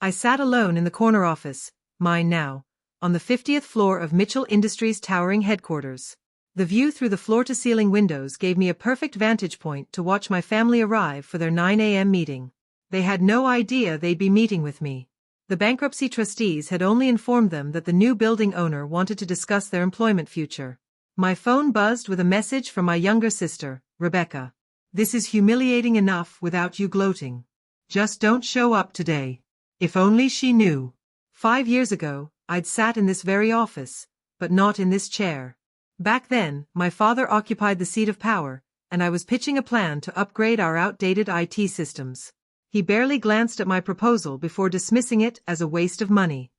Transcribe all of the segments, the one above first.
I sat alone in the corner office, mine now, on the 50th floor of Mitchell Industries' towering headquarters. The view through the floor-to-ceiling windows gave me a perfect vantage point to watch my family arrive for their 9 a.m. meeting. They had no idea they'd be meeting with me. The bankruptcy trustees had only informed them that the new building owner wanted to discuss their employment future. My phone buzzed with a message from my younger sister, Rebecca. "This is humiliating enough without you gloating. Just don't show up today." If only she knew. 5 years ago, I'd sat in this very office, but not in this chair. Back then, my father occupied the seat of power, and I was pitching a plan to upgrade our outdated IT systems. He barely glanced at my proposal before dismissing it as a waste of money.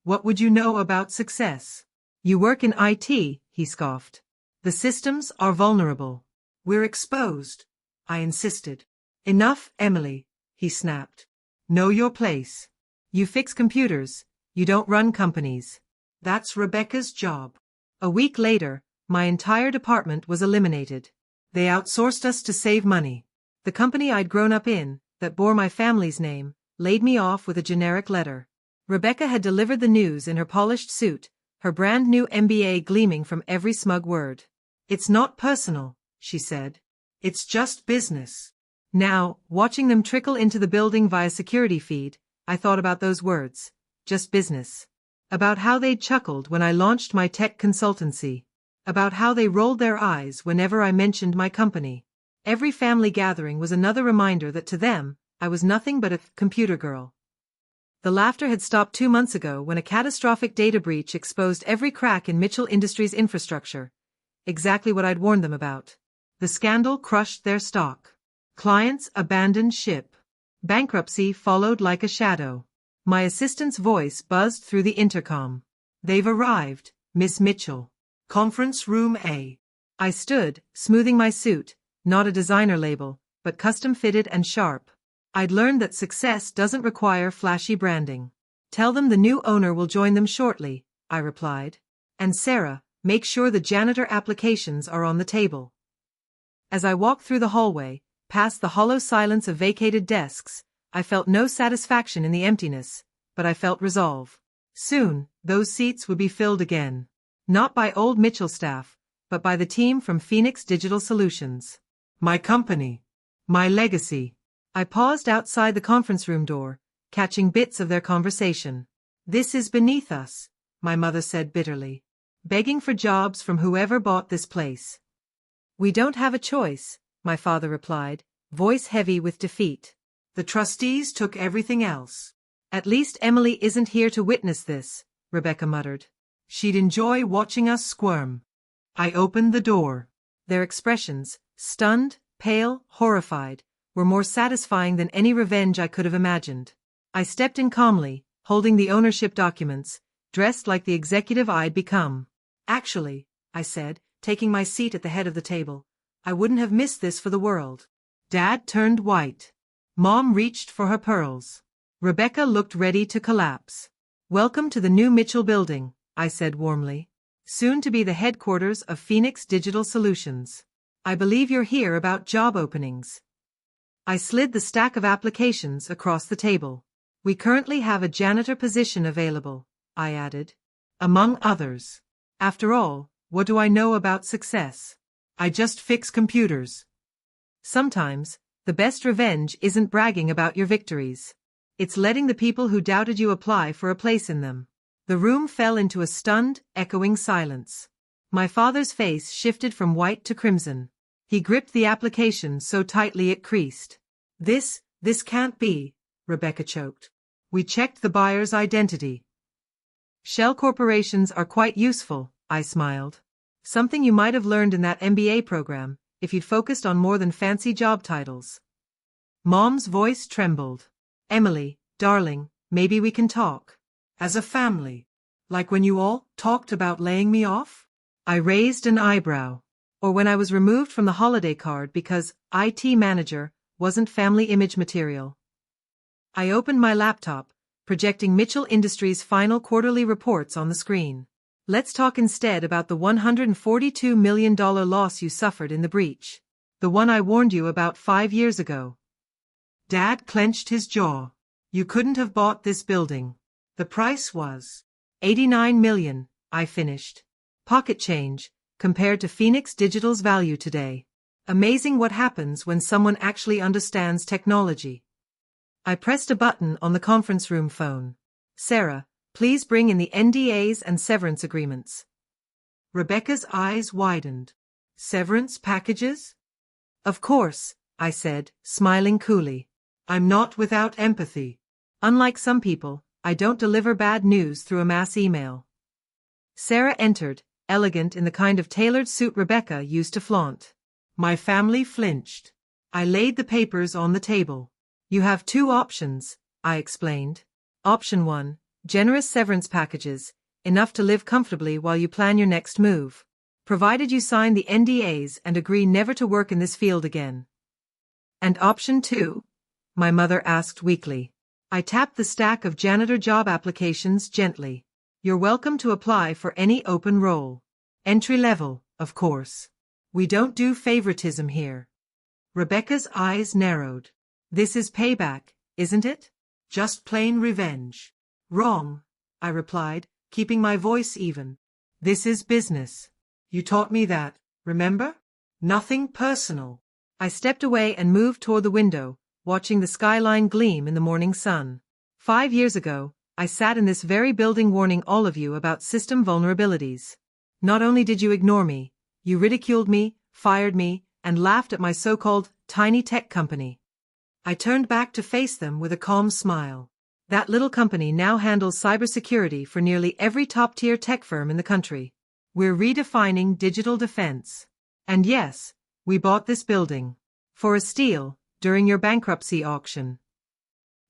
"What would you know about success? You work in IT," he scoffed. "The systems are vulnerable. We're exposed," I insisted. "Enough, Emily," he snapped. "Know your place. You fix computers, you don't run companies. That's Rebecca's job." A week later, my entire department was eliminated. They outsourced us to save money. The company I'd grown up in, that bore my family's name, laid me off with a generic letter. Rebecca had delivered the news in her polished suit, her brand new MBA gleaming from every smug word. "It's not personal," she said. "It's just business." Now, watching them trickle into the building via security feed, I thought about those words, just business. About how they'd chuckled when I launched my tech consultancy. About how they rolled their eyes whenever I mentioned my company. Every family gathering was another reminder that to them, I was nothing but a computer girl. The laughter had stopped 2 months ago when a catastrophic data breach exposed every crack in Mitchell Industries' infrastructure. Exactly what I'd warned them about. The scandal crushed their stock. Clients abandoned ship. Bankruptcy followed like a shadow. My assistant's voice buzzed through the intercom. "They've arrived, Miss Mitchell. Conference room A." I stood, smoothing my suit, not a designer label, but custom-fitted and sharp. I'd learned that success doesn't require flashy branding. "Tell them the new owner will join them shortly," I replied. "And Sarah, make sure the janitor applications are on the table." As I walked through the hallway, past the hollow silence of vacated desks, I felt no satisfaction in the emptiness, but I felt resolve. Soon, those seats would be filled again. Not by old Mitchell staff, but by the team from Phoenix Digital Solutions. My company. My legacy. I paused outside the conference room door, catching bits of their conversation. "This is beneath us," my mother said bitterly. "Begging for jobs from whoever bought this place." "We don't have a choice," my father replied, voice heavy with defeat. "The trustees took everything else." "At least Emily isn't here to witness this," Rebecca muttered. "She'd enjoy watching us squirm." I opened the door. Their expressions, stunned, pale, horrified, were more satisfying than any revenge I could have imagined. I stepped in calmly, holding the ownership documents, dressed like the executive I'd become. "Actually," I said, taking my seat at the head of the table, "I wouldn't have missed this for the world." Dad turned white. Mom reached for her pearls. Rebecca looked ready to collapse. "Welcome to the new Mitchell building," I said warmly. "Soon to be the headquarters of Phoenix Digital Solutions. I believe you're here about job openings." I slid the stack of applications across the table. "We currently have a janitor position available," I added. "Among others. After all, what do I know about success? I just fix computers." Sometimes, the best revenge isn't bragging about your victories. It's letting the people who doubted you apply for a place in them. The room fell into a stunned, echoing silence. My father's face shifted from white to crimson. He gripped the application so tightly it creased. This can't be," Rebecca choked. "We checked the buyer's identity." "Shell corporations are quite useful," I smiled. "Something you might have learned in that MBA program, if you'd focused on more than fancy job titles." Mom's voice trembled. "Emily, darling, maybe we can talk. As a family. Like when you all talked about laying me off?" I raised an eyebrow. "Or when I was removed from the holiday card because IT manager wasn't family image material." I opened my laptop, projecting Mitchell Industries' final quarterly reports on the screen. "Let's talk instead about the $142 million loss you suffered in the breach. The one I warned you about 5 years ago." Dad clenched his jaw. You couldn't have bought this building. The price was 89 million, I finished. Pocket change, compared to Phoenix Digital's value today. Amazing what happens when someone actually understands technology. I pressed a button on the conference room phone. Sarah, please bring in the NDAs and severance agreements. Rebecca's eyes widened. Severance packages? Of course, I said, smiling coolly. I'm not without empathy. Unlike some people, I don't deliver bad news through a mass email. Sarah entered, elegant in the kind of tailored suit Rebecca used to flaunt. My family flinched. I laid the papers on the table. You have two options, I explained. Option 1, generous severance packages, enough to live comfortably while you plan your next move. Provided you sign the NDAs and agree never to work in this field again. And option 2? My mother asked weakly. I tapped the stack of janitor job applications gently. You're welcome to apply for any open role. Entry level, of course. We don't do favoritism here. Rebecca's eyes narrowed. This is payback, isn't it? Just plain revenge. Wrong, I replied, keeping my voice even. This is business. You taught me that, remember? Nothing personal. I stepped away and moved toward the window, watching the skyline gleam in the morning sun. 5 years ago, I sat in this very building warning all of you about system vulnerabilities. Not only did you ignore me, you ridiculed me, fired me, and laughed at my so-called tiny tech company. I turned back to face them with a calm smile. That little company now handles cybersecurity for nearly every top-tier tech firm in the country. We're redefining digital defense. And yes, we bought this building. For a steal, during your bankruptcy auction.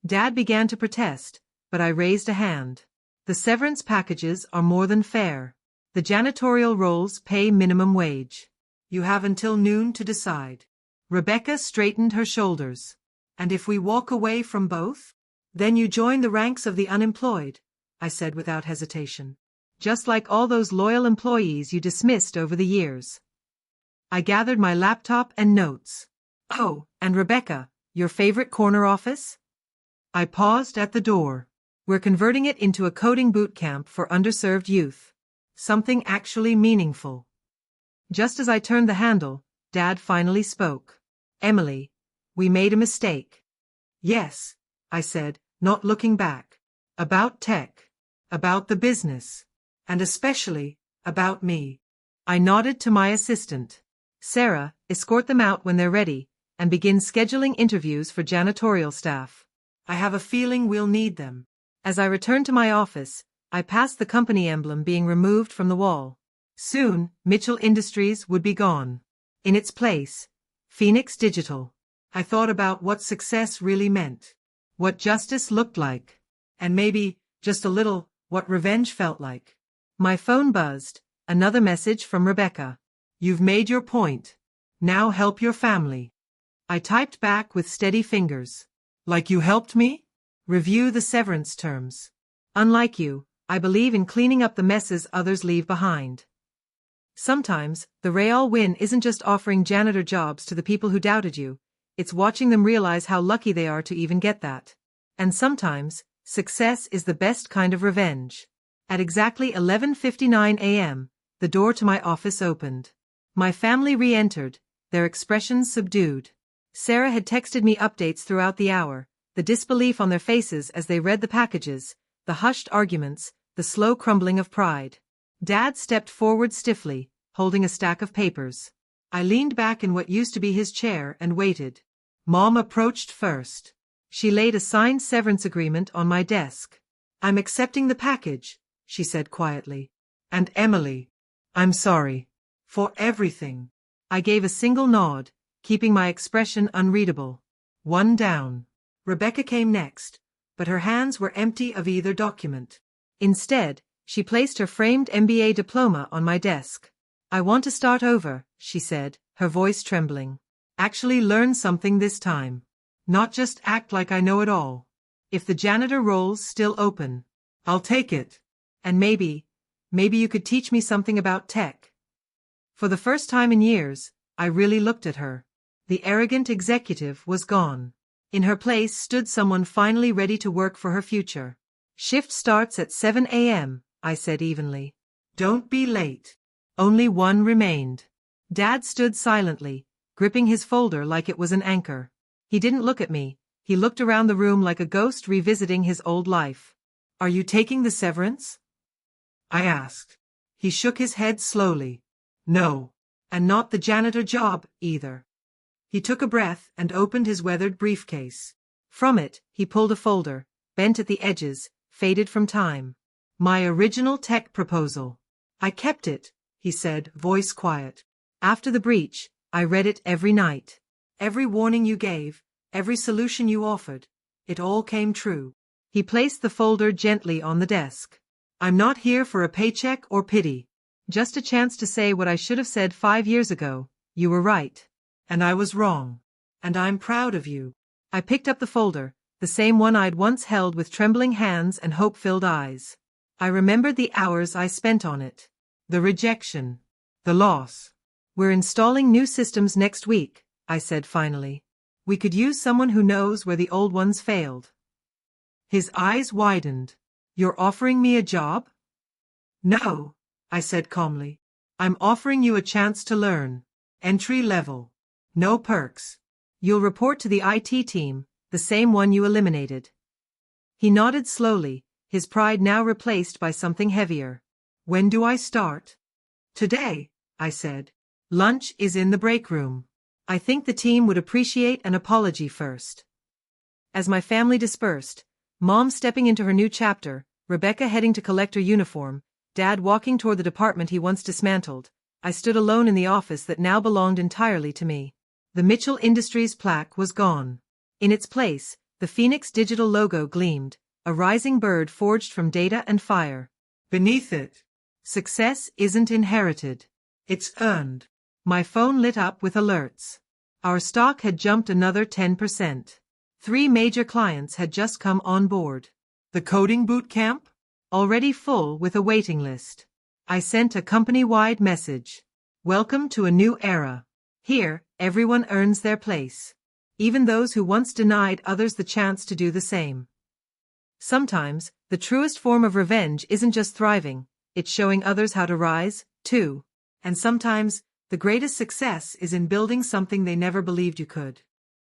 Dad began to protest, but I raised a hand. The severance packages are more than fair. The janitorial roles pay minimum wage. You have until noon to decide. Rebecca straightened her shoulders. And if we walk away from both? Then you join the ranks of the unemployed, I said without hesitation. Just like all those loyal employees you dismissed over the years. I gathered my laptop and notes. Oh, and Rebecca, your favorite corner office? I paused at the door. We're converting it into a coding boot camp for underserved youth. Something actually meaningful. Just as I turned the handle, Dad finally spoke. Emily, we made a mistake. Yes, I said, not looking back. About tech. About the business. And especially, about me. I nodded to my assistant. Sarah, escort them out when they're ready, and begin scheduling interviews for janitorial staff. I have a feeling we'll need them. As I returned to my office, I passed the company emblem being removed from the wall. Soon, Mitchell Industries would be gone. In its place, Phoenix Digital. I thought about what success really meant. What justice looked like. And maybe, just a little, what revenge felt like. My phone buzzed, another message from Rebecca. You've made your point. Now help your family. I typed back with steady fingers. Like you helped me? Review the severance terms. Unlike you, I believe in cleaning up the messes others leave behind. Sometimes, the real win isn't just offering janitor jobs to the people who doubted you, it's watching them realize how lucky they are to even get that. And sometimes, success is the best kind of revenge. At exactly 11:59 a.m., the door to my office opened. My family re-entered, their expressions subdued. Sarah had texted me updates throughout the hour, the disbelief on their faces as they read the packages, the hushed arguments, the slow crumbling of pride. Dad stepped forward stiffly, holding a stack of papers. I leaned back in what used to be his chair and waited. Mom approached first. She laid a signed severance agreement on my desk. I'm accepting the package, she said quietly. And Emily, I'm sorry. For everything. I gave a single nod, keeping my expression unreadable. One down. Rebecca came next, but her hands were empty of either document. Instead, she placed her framed MBA diploma on my desk. I want to start over, she said, her voice trembling. Actually learn something this time. Not just act like I know it all. If the janitor role's still open, I'll take it. And maybe you could teach me something about tech. For the first time in years, I really looked at her. The arrogant executive was gone. In her place stood someone finally ready to work for her future. Shift starts at 7 a.m., I said evenly. Don't be late. Only one remained. Dad stood silently, gripping his folder like it was an anchor. He didn't look at me. He looked around the room like a ghost revisiting his old life. Are you taking the severance? I asked. He shook his head slowly. No. And not the janitor job, either. He took a breath and opened his weathered briefcase. From it, he pulled a folder, bent at the edges, faded from time. My original tech proposal. I kept it, he said, voice quiet. After the breach, I read it every night. Every warning you gave, every solution you offered, it all came true. He placed the folder gently on the desk. I'm not here for a paycheck or pity. Just a chance to say what I should have said 5 years ago. You were right. And I was wrong. And I'm proud of you. I picked up the folder, the same one I'd once held with trembling hands and hope-filled eyes. I remembered the hours I spent on it. The rejection. The loss. We're installing new systems next week, I said finally. We could use someone who knows where the old ones failed. His eyes widened. You're offering me a job? No, I said calmly. I'm offering you a chance to learn. Entry level. No perks. You'll report to the IT team, the same one you eliminated. He nodded slowly, his pride now replaced by something heavier. When do I start? Today, I said. Lunch is in the break room. I think the team would appreciate an apology first. As my family dispersed, Mom stepping into her new chapter, Rebecca heading to collect her uniform, Dad walking toward the department he once dismantled, I stood alone in the office that now belonged entirely to me. The Mitchell Industries plaque was gone. In its place, the Phoenix digital logo gleamed, a rising bird forged from data and fire. Beneath it, success isn't inherited. It's earned. My phone lit up with alerts. Our stock had jumped another 10%. 3 major clients had just come on board. The coding boot camp? Already full with a waiting list. I sent a company-wide message. Welcome to a new era. Here, everyone earns their place. Even those who once denied others the chance to do the same. Sometimes, the truest form of revenge isn't just thriving, it's showing others how to rise, too. And sometimes, the greatest success is in building something they never believed you could.